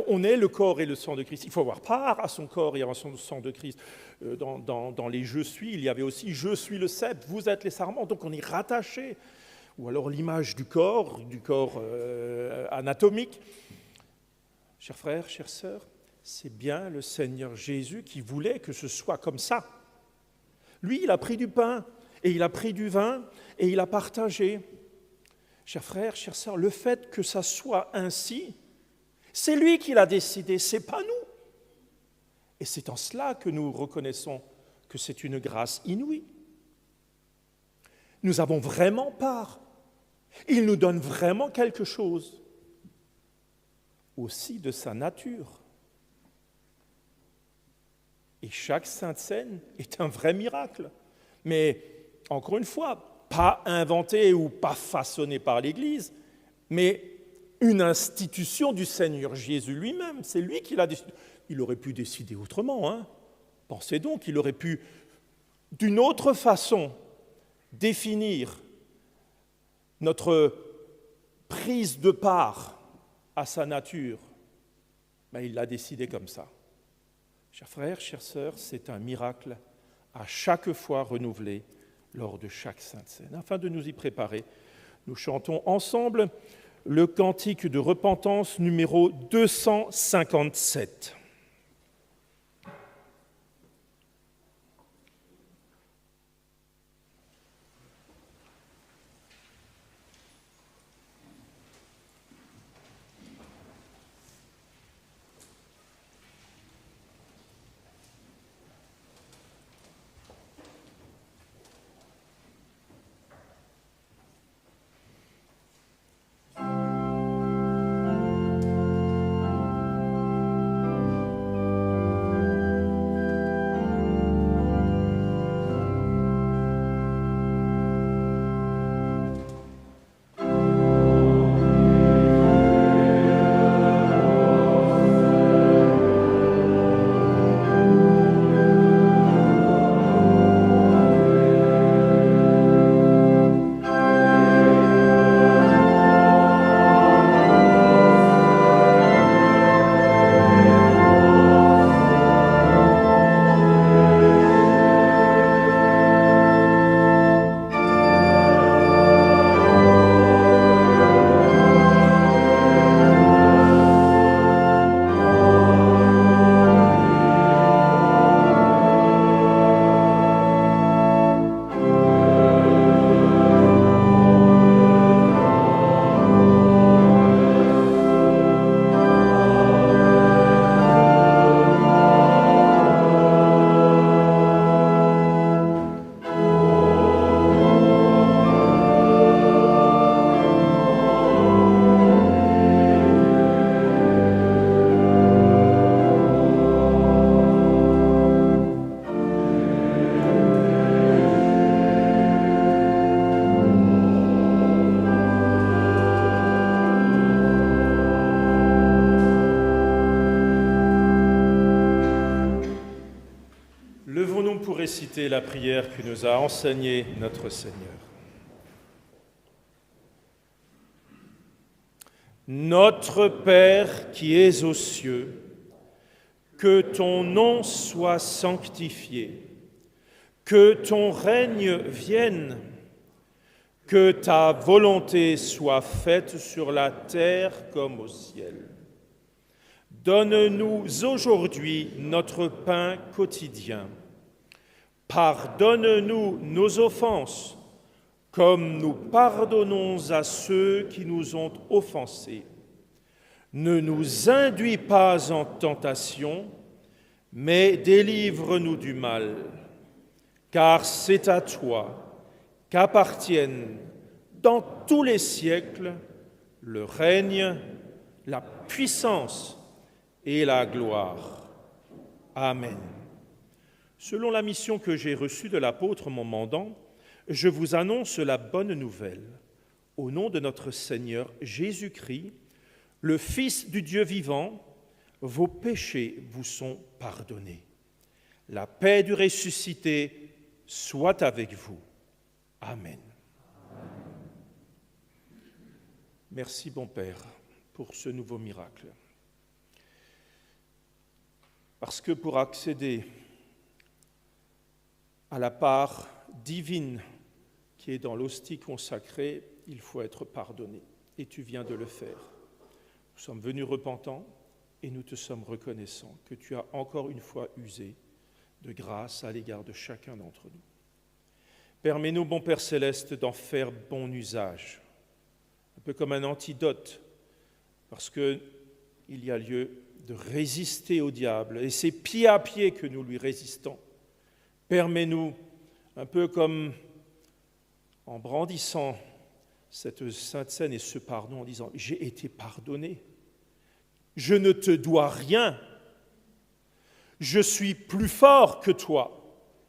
on ait le corps et le sang de Christ. Il faut avoir part à son corps et à son sang de Christ. Dans les « je suis », il y avait aussi « je suis le cep, vous êtes les sarments ». Donc on est rattaché. Ou alors l'image du corps anatomique. Chers frères, chères sœurs, c'est bien le Seigneur Jésus qui voulait que ce soit comme ça. Lui, il a pris du pain et il a pris du vin et il a partagé. Chers frères, chères sœurs, le fait que ça soit ainsi, c'est lui qui l'a décidé, c'est pas nous. Et c'est en cela que nous reconnaissons que c'est une grâce inouïe. Nous avons vraiment part. Il nous donne vraiment quelque chose, aussi de sa nature. Et chaque Sainte Seine est un vrai miracle. Mais, encore une fois, pas inventé ou pas façonné par l'Église, mais une institution du Seigneur Jésus lui-même. C'est lui qui l'a décidé. Il aurait pu décider autrement. Hein. Pensez donc, il aurait pu, d'une autre façon, définir notre prise de part à sa nature. Il l'a décidé comme ça. Chers frères, chères sœurs, c'est un miracle à chaque fois renouvelé lors de chaque Sainte Seine. Afin de nous y préparer, nous chantons ensemble le cantique de repentance numéro 257. Réciter la prière que nous a enseignée notre Seigneur. Notre Père qui es aux cieux, que ton nom soit sanctifié, que ton règne vienne, que ta volonté soit faite sur la terre comme au ciel. Donne-nous aujourd'hui notre pain quotidien. Pardonne-nous nos offenses, comme nous pardonnons à ceux qui nous ont offensés. Ne nous induis pas en tentation, mais délivre-nous du mal. car c'est à toi qu'appartiennent dans tous les siècles le règne, la puissance et la gloire. Amen. Selon la mission que j'ai reçue de l'apôtre mon mandant, je vous annonce la bonne nouvelle. Au nom de notre Seigneur Jésus-Christ, le Fils du Dieu vivant, vos péchés vous sont pardonnés. La paix du ressuscité soit avec vous. Amen. Merci, bon Père, pour ce nouveau miracle. Parce que pour accéder à la part divine qui est dans l'hostie consacrée, il faut être pardonné. Et tu viens de le faire. Nous sommes venus repentants et nous te sommes reconnaissants que tu as encore une fois usé de grâce à l'égard de chacun d'entre nous. Permets-nous, bon Père Céleste, d'en faire bon usage, un peu comme un antidote, parce qu'il y a lieu de résister au diable, et c'est pied à pied que nous lui résistons. Permets-nous, un peu comme en brandissant cette Sainte Seine et ce pardon, en disant « J'ai été pardonné, je ne te dois rien, je suis plus fort que toi,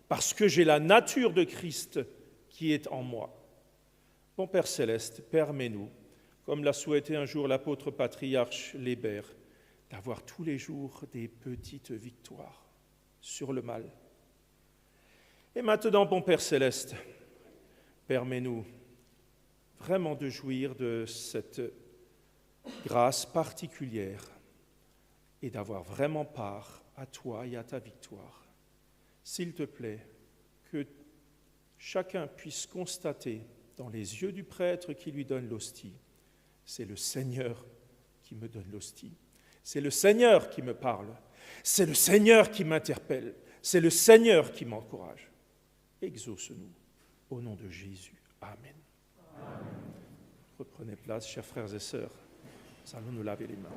parce que j'ai la nature de Christ qui est en moi. » Bon Père Céleste, permets-nous, comme l'a souhaité un jour l'apôtre patriarche Lébert, d'avoir tous les jours des petites victoires sur le mal. Et maintenant, bon Père Céleste, permets-nous vraiment de jouir de cette grâce particulière et d'avoir vraiment part à toi et à ta victoire. S'il te plaît, que chacun puisse constater dans les yeux du prêtre qui lui donne l'hostie, c'est le Seigneur qui me donne l'hostie, c'est le Seigneur qui me parle, c'est le Seigneur qui m'interpelle, c'est le Seigneur qui m'encourage. Exauce-nous au nom de Jésus. Amen. Amen. Reprenez place, chers frères et sœurs, nous allons nous laver les mains.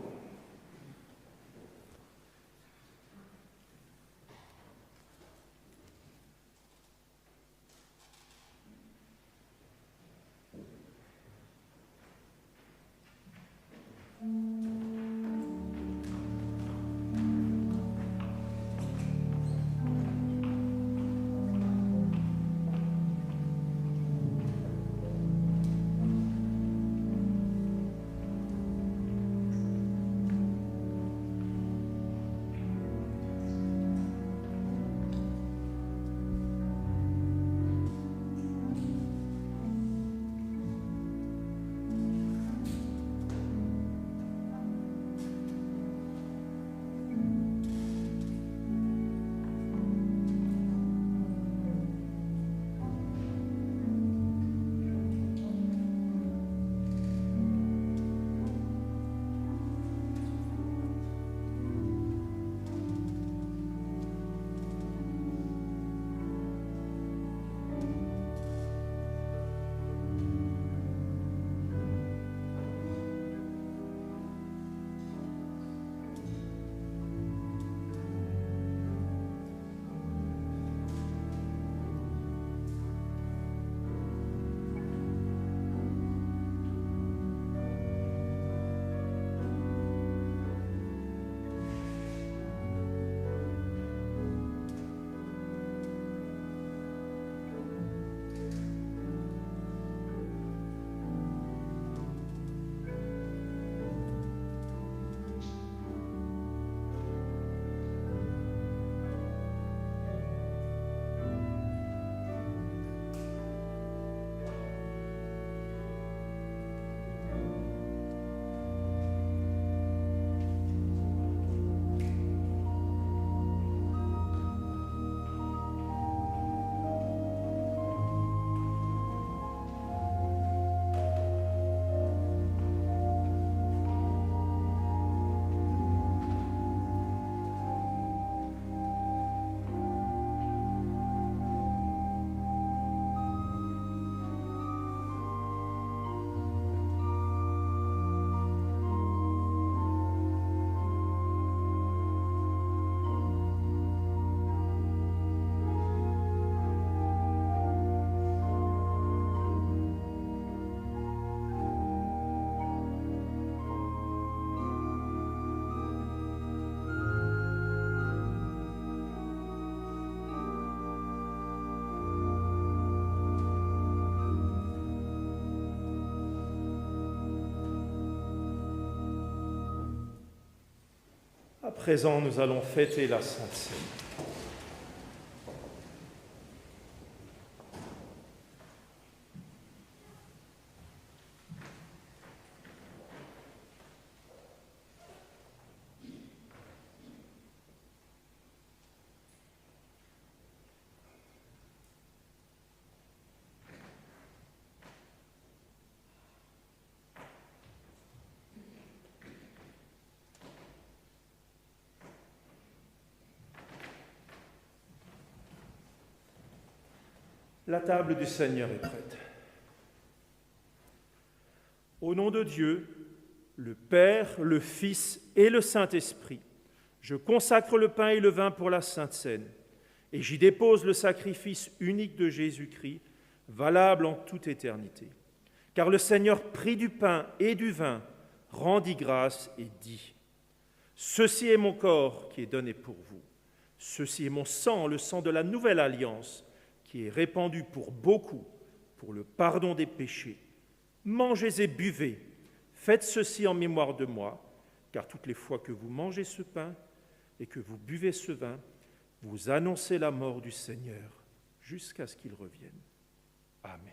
présent, nous allons fêter la Sainte Seine. La table du Seigneur est prête. Au nom de Dieu, le Père, le Fils et le Saint-Esprit, je consacre le pain et le vin pour la Sainte Seine, et j'y dépose le sacrifice unique de Jésus-Christ, valable en toute éternité. Car le Seigneur prit du pain et du vin, rendit grâce et dit : Ceci est mon corps qui est donné pour vous. Ceci est mon sang, le sang de la nouvelle alliance, qui est répandu pour beaucoup, pour le pardon des péchés. Mangez et buvez, faites ceci en mémoire de moi, car toutes les fois que vous mangez ce pain et que vous buvez ce vin, vous annoncez la mort du Seigneur jusqu'à ce qu'il revienne. Amen.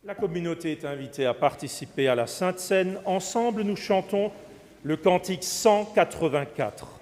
La communauté est invitée à participer à la Sainte Seine. Ensemble, nous chantons le cantique 184.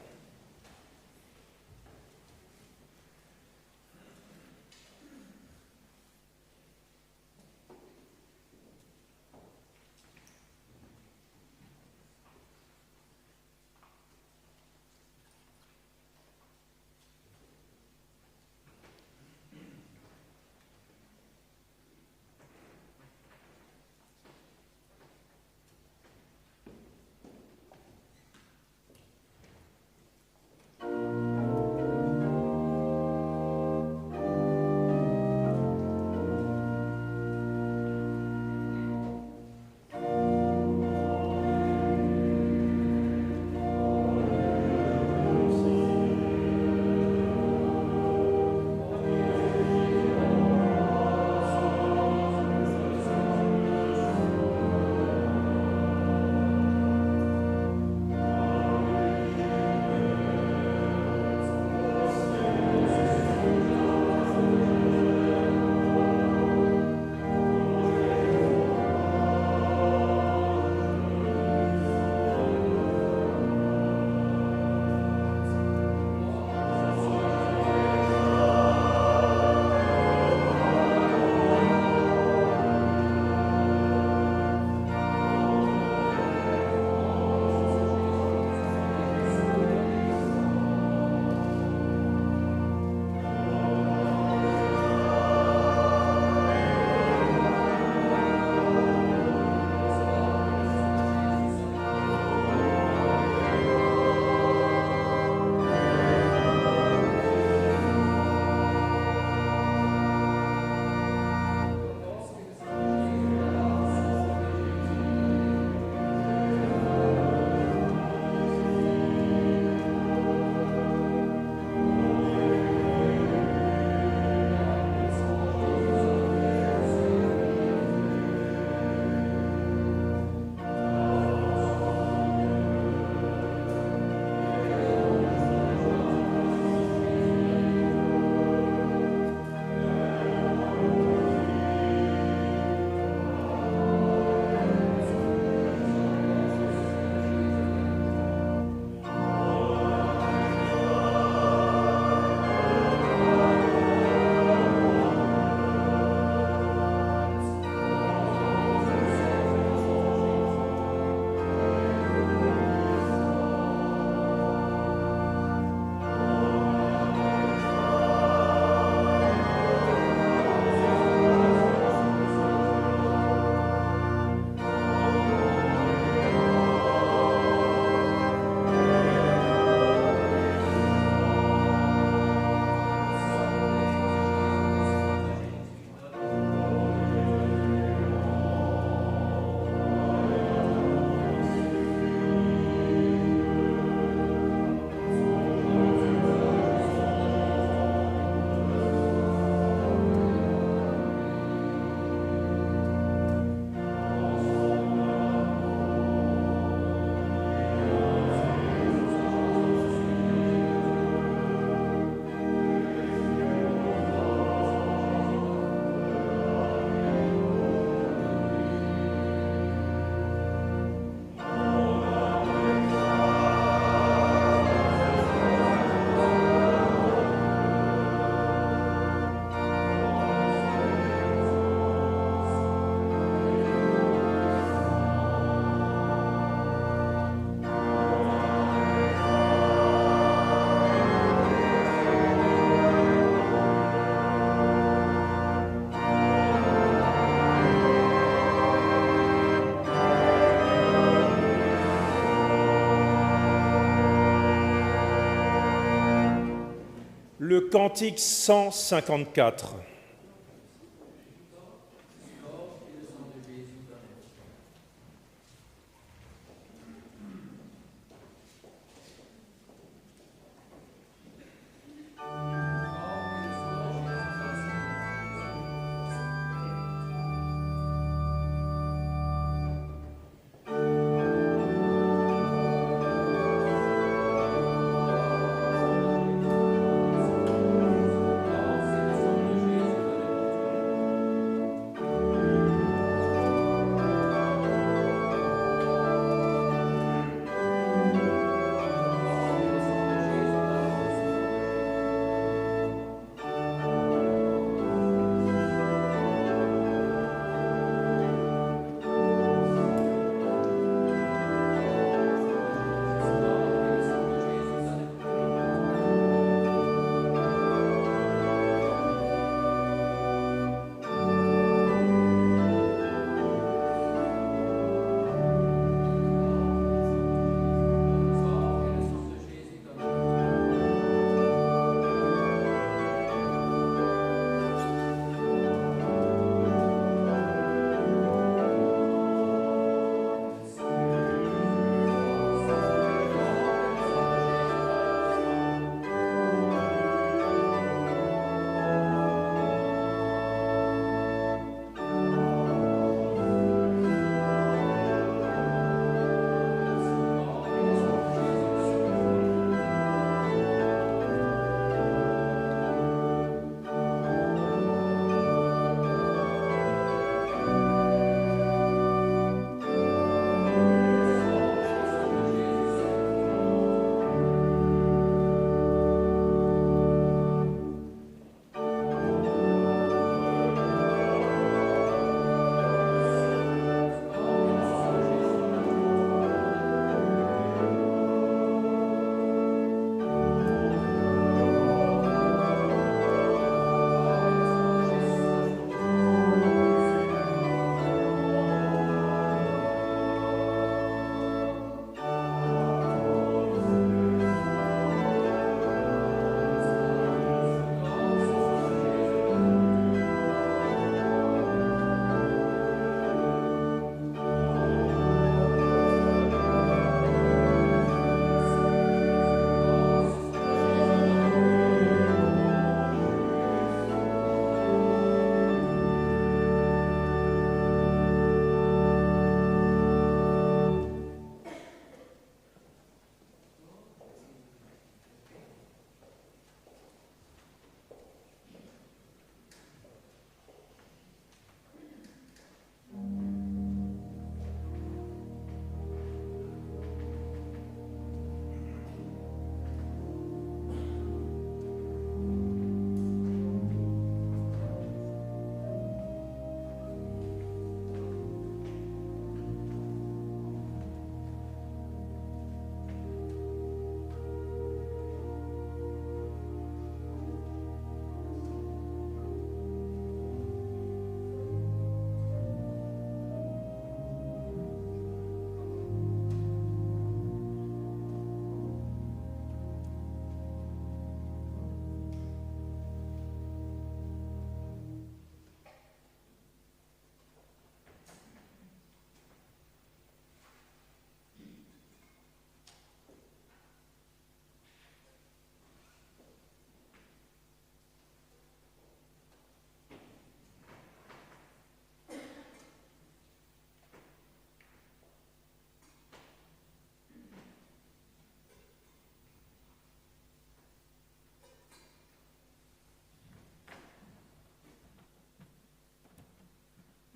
Le cantique 154.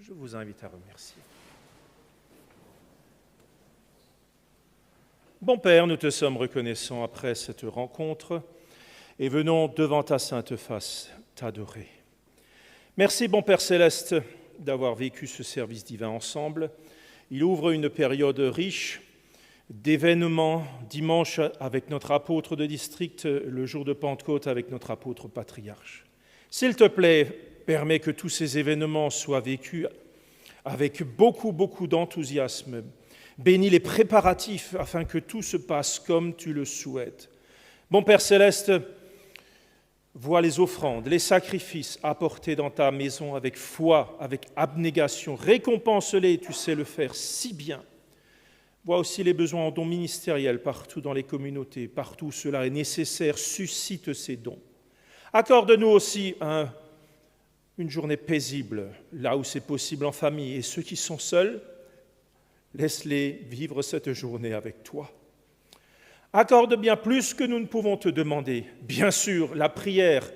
Je vous invite à remercier. Bon Père, nous te sommes reconnaissants après cette rencontre et venons devant ta sainte face t'adorer. Merci, bon Père Céleste, d'avoir vécu ce service divin ensemble. Il ouvre une période riche d'événements, dimanche avec notre apôtre de district, le jour de Pentecôte avec notre apôtre patriarche. S'il te plaît, permets que tous ces événements soient vécus avec beaucoup d'enthousiasme. Bénis les préparatifs afin que tout se passe comme tu le souhaites. Bon Père Céleste, vois les offrandes, les sacrifices apportés dans ta maison avec foi, avec abnégation. Récompense-les, tu sais le faire si bien. Vois aussi les besoins en dons ministériels partout dans les communautés, partout où cela est nécessaire, suscite ces dons. Accorde-nous aussi une journée paisible, là où c'est possible en famille, et ceux qui sont seuls, laisse-les vivre cette journée avec toi. Accorde bien plus que nous ne pouvons te demander. Bien sûr, la prière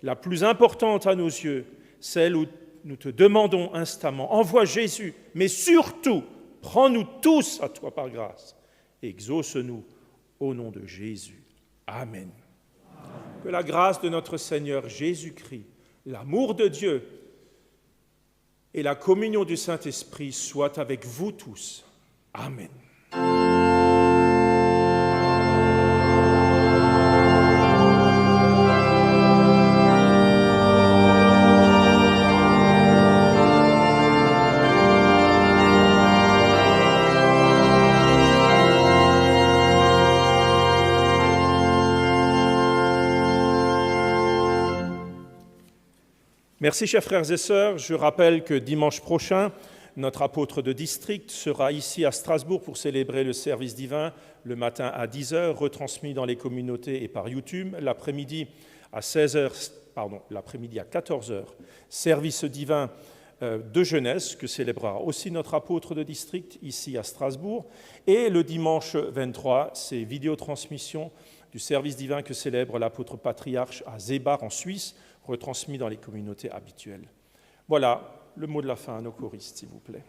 la plus importante à nos yeux, celle où nous te demandons instamment, envoie Jésus, mais surtout, prends-nous tous à toi par grâce. Exauce-nous au nom de Jésus. Amen. Que la grâce de notre Seigneur Jésus-Christ, l'amour de Dieu et la communion du Saint-Esprit soient avec vous tous. Amen. Merci, chers frères et sœurs. Je rappelle que dimanche prochain, notre apôtre de district sera ici à Strasbourg pour célébrer le service divin le matin à 10h, retransmis dans les communautés et par YouTube. L'après-midi à 14h, service divin de jeunesse que célébrera aussi notre apôtre de district ici à Strasbourg. Et le dimanche 23, c'est vidéotransmission du service divin que célèbre l'apôtre patriarche à Zébar en Suisse, retransmis dans les communautés habituelles. Voilà le mot de la fin à nos choristes, s'il vous plaît.